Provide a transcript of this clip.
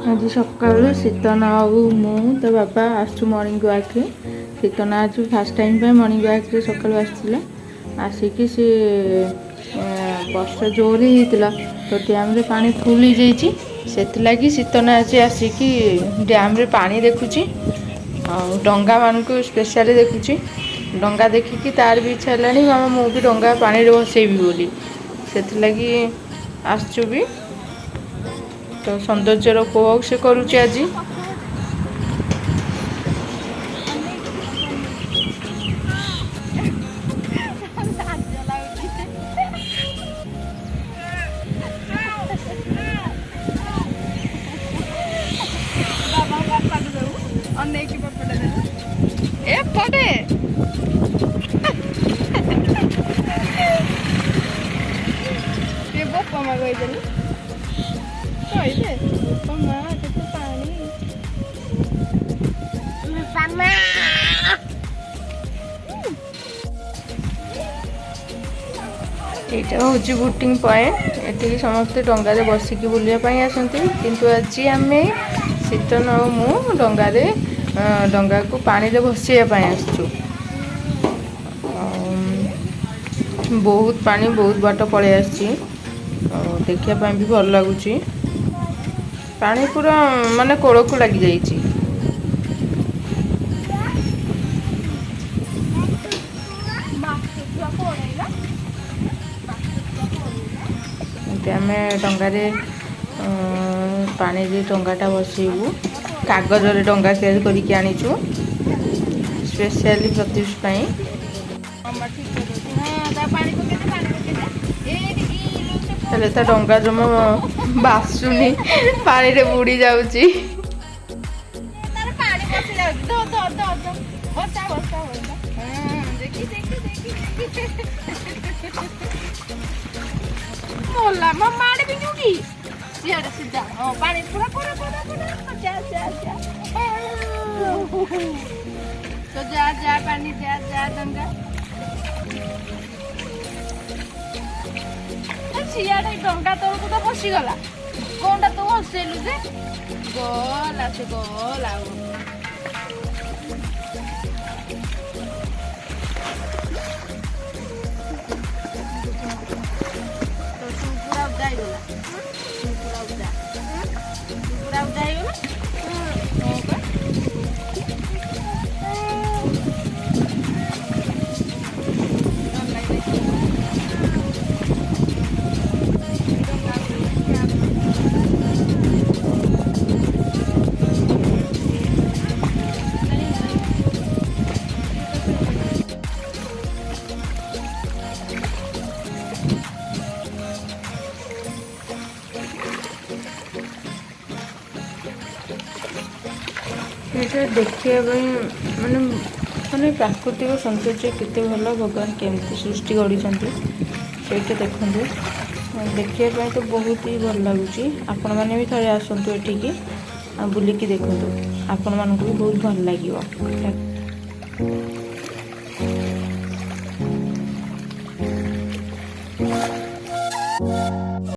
आज सकालू शीतन आउ मु तो बापा आसु मॉर्निंग वॉक रे शीतन आज फास्ट टाइम पे मॉर्निंग वॉक रे सकालू आसला आसिकी से वर्षा जोर होता तो डैम रे पानी फुल हो जाइए से शीतन आज आसिकी डैम रे पानी देखुची डंगा मान को स्पेशली देखुची डंगा देखिकी तार भी इच्छा है मामा मु भी डंगा पानी रे बसैबी बोली से आसचु भी तो सौंदर्यर उपभोग से करुच्ची आज यहाँ हूँ बोटिंग पॉइंट ये समस्ते डंगार बसिकी बुलापी आसती किंतु आज आम शीतन और मु डंगा को पानी रे भसैया आसचु बहुत पानी बहुत बाट पड़े आसी देखा भी भल लगुच पानी पूरा माने कोड़ को लगी जाइए आम डंगारे पानी रे डंगाटा बसैबू कागज रे डंगा तैयारी करके आनीचु स्पेशली प्रत्युष डंगा जमा बासुनी पानी रे बुड़ी जाउची मोला मम्मा ने भी क्यों की सीधा सीधा पानी पूरा पूरा पूरा पूरा जा जा जा तो जा जा पानी जा जा डंगा सियाड़े डंगा तोर को तो फसी गला कोनटा तो हसेलु जे गला से गला देखिए माने माने प्राकृतिक सौंदर्य केते भल भगवान केमती सृष्टि गढ़ी देखिए तो बहुत ही भल लगुच आपण मैंने भी थे आसतु एठिकी बुलिकी देखु आपण मानक भी बहुत भल लगे।